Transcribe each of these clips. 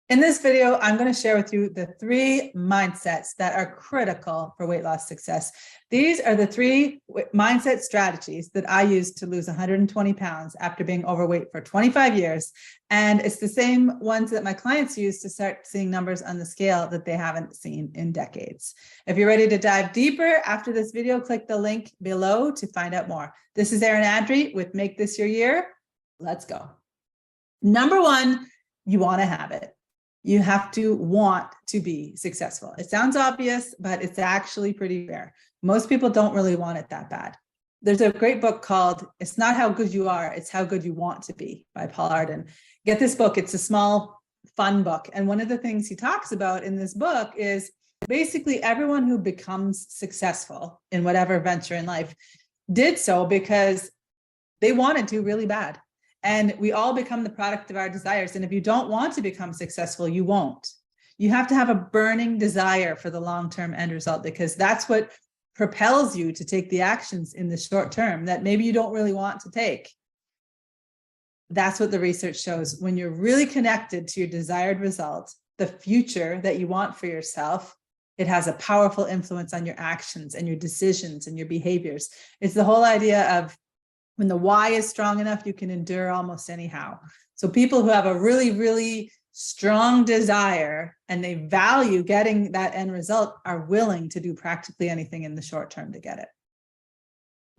In this video, I'm going to share with you the 3 mindsets that are critical for weight loss success. These are the 3 mindset strategies that I used to lose 120 pounds after being overweight for 25 years. And it's the same ones that my clients use to start seeing numbers on the scale that they haven't seen in decades. If you're ready to dive deeper after this video, click the link below to find out more. This is Erin Adri with Make This Your Year. Let's go. Number 1, you want to have it. You have to want to be successful. It sounds obvious, but it's actually pretty rare. Most people don't really want it that bad. There's a great book called It's Not How Good You Are, It's How Good You Want to Be by Paul Arden. Get this book. It's a small, fun book. And one of the things he talks about in this book is basically everyone who becomes successful in whatever venture in life did so because they wanted to really bad. And we all become the product of our desires. And if you don't want to become successful, you won't. You have to have a burning desire for the long-term end result, because that's what propels you to take the actions in the short term that maybe you don't really want to take. That's what the research shows. When you're really connected to your desired result, the future that you want for yourself, it has a powerful influence on your actions and your decisions and your behaviors. It's the whole idea of when the why is strong enough, you can endure almost anyhow. So people who have a really, really strong desire and they value getting that end result are willing to do practically anything in the short term to get it.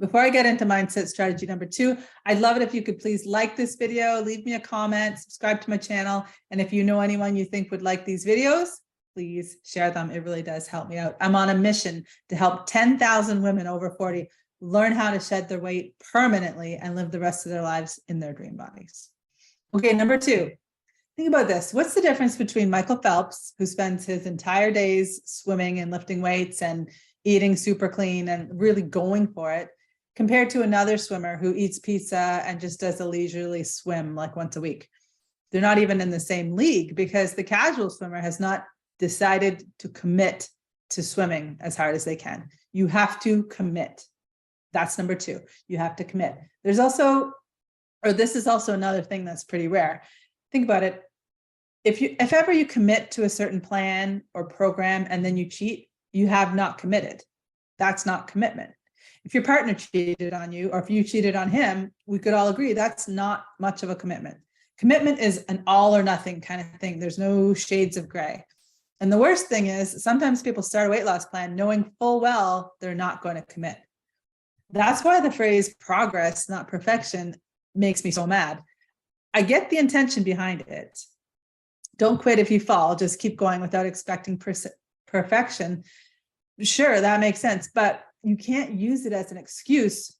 Before I get into mindset strategy number 2, I'd love it if you could please like this video, leave me a comment, subscribe to my channel. And if you know anyone you think would like these videos, please share them. It really does help me out. I'm on a mission to help 10,000 women over 40 learn how to shed their weight permanently and live the rest of their lives in their dream bodies. Okay, number 2, think about this. What's the difference between Michael Phelps, who spends his entire days swimming and lifting weights and eating super clean and really going for it, compared to another swimmer who eats pizza and just does a leisurely swim like once a week? They're not even in the same league because the casual swimmer has not decided to commit to swimming as hard as they can. You have to commit. That's number 2. You have to commit. There's also, or this is also another thing that's pretty rare. Think about it. If ever you commit to a certain plan or program and then you cheat, you have not committed. That's not commitment. If your partner cheated on you, or if you cheated on him, we could all agree that's not much of a commitment. Commitment is an all or nothing kind of thing. There's no shades of gray. And the worst thing is sometimes people start a weight loss plan knowing full well they're not going to commit. That's why the phrase progress, not perfection, makes me so mad. I get the intention behind it. Don't quit if you fall, just keep going without expecting perfection. Sure, that makes sense, but you can't use it as an excuse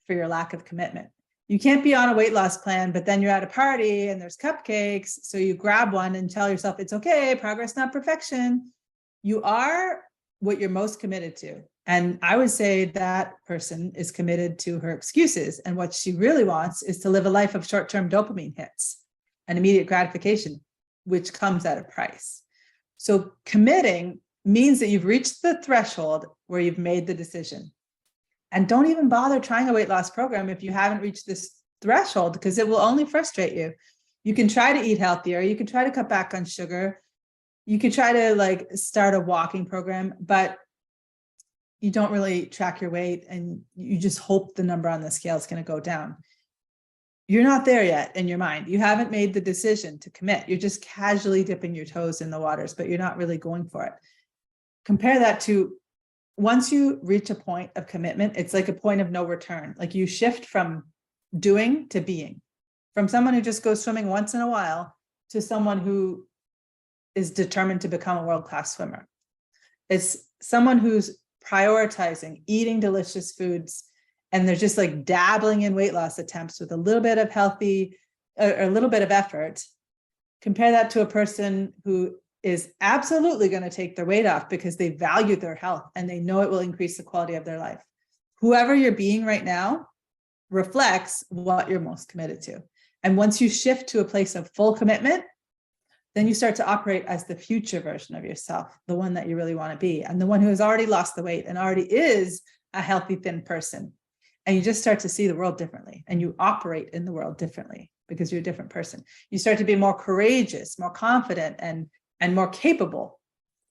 for your lack of commitment. You can't be on a weight loss plan, but then you're at a party and there's cupcakes, so you grab one and tell yourself it's okay, progress, not perfection. You are what you're most committed to. And I would say that person is committed to her excuses. And what she really wants is to live a life of short-term dopamine hits and immediate gratification, which comes at a price. So committing means that you've reached the threshold where you've made the decision. And don't even bother trying a weight loss program if you haven't reached this threshold, because it will only frustrate you. You can try to eat healthier. You can try to cut back on sugar. You can try to start a walking program, but you don't really track your weight and you just hope the number on the scale is going to go down. You're not there yet in your mind. You haven't made the decision to commit. You're just casually dipping your toes in the waters, but you're not really going for it. Compare that to once you reach a point of commitment, it's like a point of no return. Like you shift from doing to being, from someone who just goes swimming once in a while to someone who is determined to become a world-class swimmer. It's someone who's prioritizing eating delicious foods, and they're just dabbling in weight loss attempts with a little bit of healthy, or a little bit of effort. Compare that to a person who is absolutely going to take their weight off because they value their health and they know it will increase the quality of their life. Whoever you're being right now reflects what you're most committed to. And once you shift to a place of full commitment, then you start to operate as the future version of yourself, the one that you really want to be, and the one who has already lost the weight and already is a healthy, thin person. And you just start to see the world differently and you operate in the world differently. because you're a different person. You start to be more courageous, more confident, and more capable.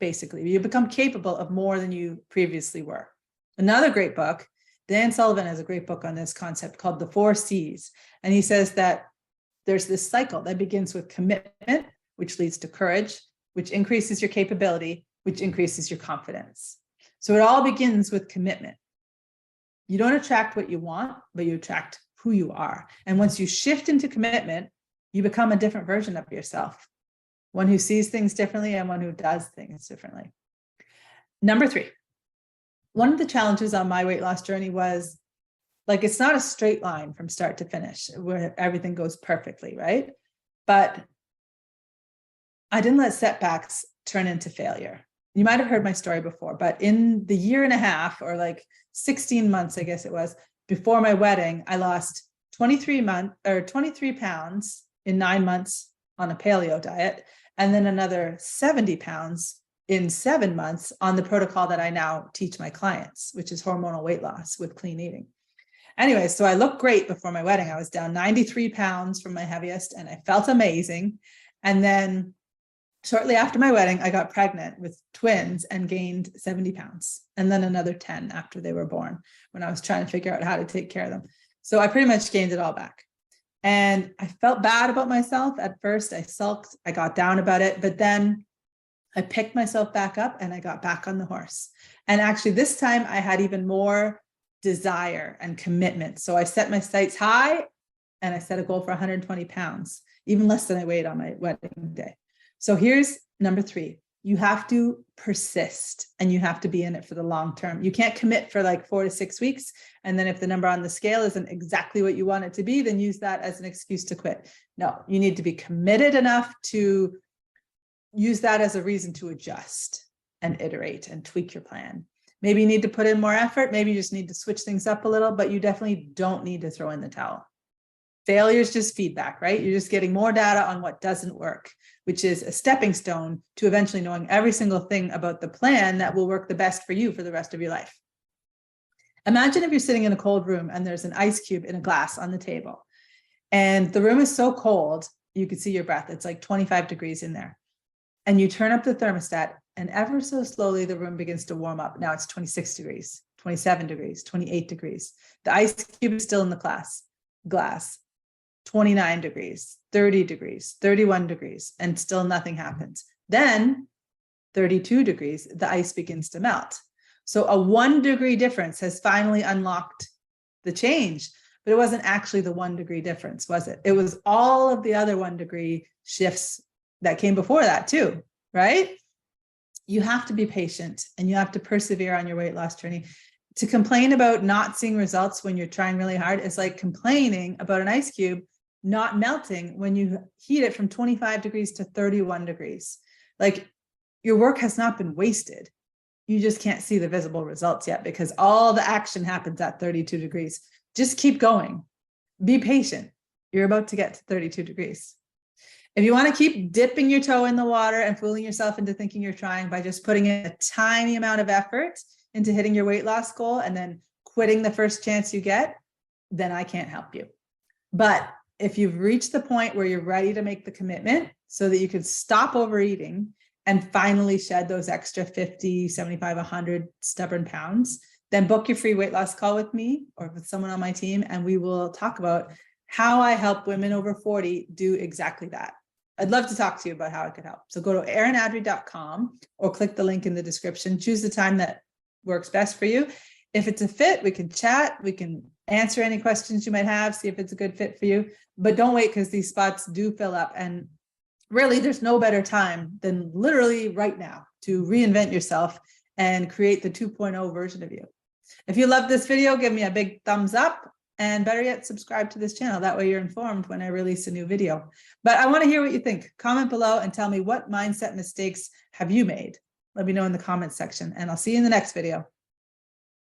Basically, you become capable of more than you previously were. Another great book, Dan Sullivan has a great book on this concept called The 4 C's. And he says that there's this cycle that begins with commitment, which leads to courage, which increases your capability, which increases your confidence. So it all begins with commitment. You don't attract what you want, but you attract who you are. And once you shift into commitment, you become a different version of yourself. One who sees things differently and one who does things differently. Number 3, one of the challenges on my weight loss journey was, like, it's not a straight line from start to finish where everything goes perfectly, right? But I didn't let setbacks turn into failure. You might have heard my story before, but in the year and a half, or like 16 months, I guess it was, before my wedding, I lost 23 pounds in 9 months on a paleo diet, and then another 70 pounds in 7 months on the protocol that I now teach my clients, which is hormonal weight loss with clean eating. Anyway, so I looked great before my wedding. I was down 93 pounds from my heaviest, and I felt amazing. And then shortly after my wedding, I got pregnant with twins and gained 70 pounds, and then another 10 after they were born, when I was trying to figure out how to take care of them. So I pretty much gained it all back. And I felt bad about myself at first. I sulked, I got down about it, but then I picked myself back up and I got back on the horse. And actually this time I had even more desire and commitment. So I set my sights high and I set a goal for 120 pounds, even less than I weighed on my wedding day. So here's number 3. You have to persist and you have to be in it for the long term. You can't commit for like 4 to 6 weeks. And then if the number on the scale isn't exactly what you want it to be, then use that as an excuse to quit. No, you need to be committed enough to use that as a reason to adjust and iterate and tweak your plan. Maybe you need to put in more effort. Maybe you just need to switch things up a little, but you definitely don't need to throw in the towel. Failure is just feedback, right? You're just getting more data on what doesn't work, which is a stepping stone to eventually knowing every single thing about the plan that will work the best for you for the rest of your life. Imagine if you're sitting in a cold room and there's an ice cube in a glass on the table, and the room is so cold, you can see your breath. It's like 25 degrees in there. And you turn up the thermostat, and ever so slowly the room begins to warm up. Now it's 26 degrees, 27 degrees, 28 degrees. The ice cube is still in the glass. 29 degrees, 30 degrees, 31 degrees, and still nothing happens. Then 32 degrees, the ice begins to melt. So a 1 degree difference has finally unlocked the change, but it wasn't actually the 1 degree difference, was it? It was all of the other 1 degree shifts that came before that too, right? You have to be patient and you have to persevere on your weight loss journey. To complain about not seeing results when you're trying really hard is like complaining about an ice cube not melting when you heat it from 25 degrees to 31 degrees. Like, your work has not been wasted. You just can't see the visible results yet because all the action happens at 32 degrees. Just keep going. Be patient. You're about to get to 32 degrees. If you want to keep dipping your toe in the water and fooling yourself into thinking you're trying by just putting in a tiny amount of effort into hitting your weight loss goal and then quitting the first chance you get, then I can't help you. But if you've reached the point where you're ready to make the commitment so that you can stop overeating and finally shed those extra 50, 75, 100 stubborn pounds, then book your free weight loss call with me or with someone on my team, and we will talk about how I help women over 40 do exactly that. I'd love to talk to you about how I could help. So go to erinadry.com or click the link in the description. Choose the time that works best for you. If it's a fit, we can chat. We can answer any questions you might have, see if it's a good fit for you. But don't wait, because these spots do fill up. And really, there's no better time than literally right now to reinvent yourself and create the 2.0 version of you. If you love this video, give me a big thumbs up. And better yet, subscribe to this channel. That way you're informed when I release a new video. But I want to hear what you think. Comment below and tell me, what mindset mistakes have you made? Let me know in the comments section, and I'll see you in the next video.